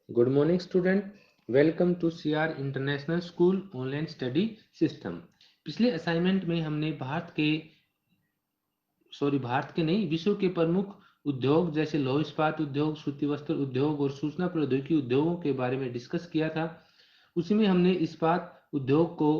Good morning student, welcome to CR international school online study system. पिछले assignment में हमने भारत के नहीं, विश्व के प्रमुख उद्योग जैसे लौह इस्पात उद्योग, सूती वस्त्र उद्योग और सूचना प्रौद्योगिकी उद्योगों के बारे में डिस्कस किया था। उसी में हमने इस्पात उद्योग को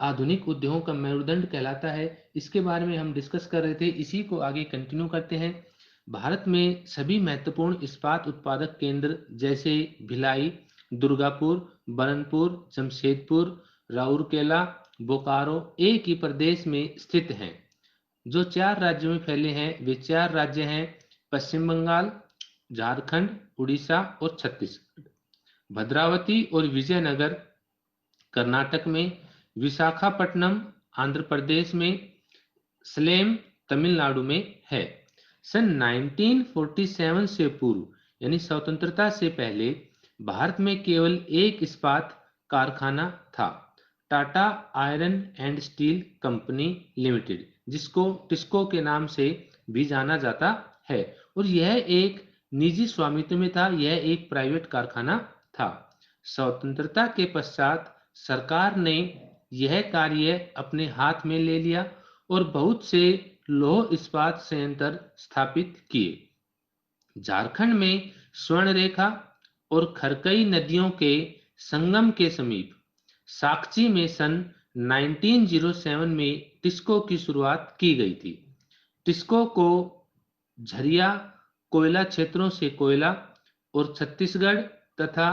आधुनिक उद्योगों का मेरुदंड कहलाता है, इसके बारे में हम डिस्कस कर रहे थे। इसी को आगे कंटिन्यू करते हैं। भारत में सभी महत्वपूर्ण इस्पात उत्पादक केंद्र जैसे भिलाई, दुर्गापुर, बरनपुर, जमशेदपुर, राउरकेला, बोकारो एक ही प्रदेश में स्थित हैं। जो 4 राज्यों में फैले हैं वे 4 राज्य हैं: पश्चिम बंगाल, झारखंड, उड़ीसा और छत्तीसगढ़। भद्रावती और विजयनगर कर्नाटक में, विशाखापट्टनम आंध्र प्रदेश में, सलेम तमिलनाडु में है। सन 1947 से पूर्व यानी स्वतंत्रता से पहले भारत में केवल एक इस्पात कारखाना था, Tata iron and steel company limited, जिसको टिस्को के नाम से भी जाना जाता है। और यह एक निजी स्वामित्व में था, यह एक प्राइवेट कारखाना था। स्वतंत्रता के पश्चात सरकार ने यह कार्य अपने हाथ में ले लिया और बहुत से लौह इस्पात संयंत्र स्थापित किए। झारखंड में स्वर्णरेखा और खरकई नदियों के संगम के समीप साकची में सन 1907 में टिस्को की शुरुआत की गई थी। टिस्को को झरिया कोयला क्षेत्रों से कोयला और छत्तीसगढ़ तथा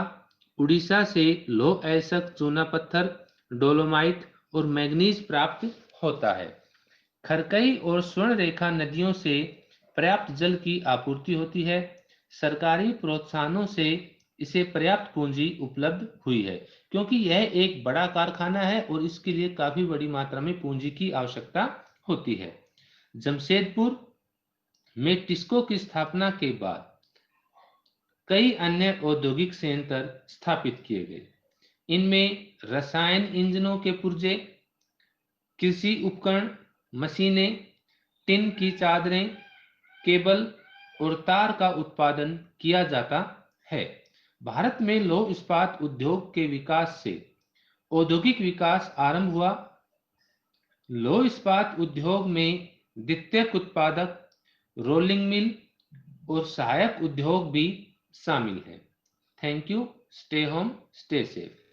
उड़ीसा से लौह अयस्क, चूना पत्थर, डोलोमाइट और मैग्नीज प्राप्त होता है। खरकई और स्वर्णरेखा नदियों से पर्याप्त जल की आपूर्ति होती है। सरकारी प्रोत्साहनों से इसे पर्याप्त पूंजी उपलब्ध हुई है, क्योंकि यह एक बड़ा कारखाना है और इसके लिए काफी बड़ी मात्रा में पूंजी की आवश्यकता होती है। जमशेदपुर में टिस्को की स्थापना के बाद कई अन्य औद्योगिक संयंत्र स्थापित किए गए। इनमें रसायन इंजनों के पुर्जे, कृषि उपकरण, मशीनें, टिन की चादरें, केबल और तार का उत्पादन किया जाता है। भारत में लौह इस्पात उद्योग के विकास से औद्योगिक विकास आरंभ हुआ। लौह इस्पात उद्योग में द्वितीयक उत्पादक, रोलिंग मिल और सहायक उद्योग भी शामिल हैं। Thank you. Stay home, stay safe.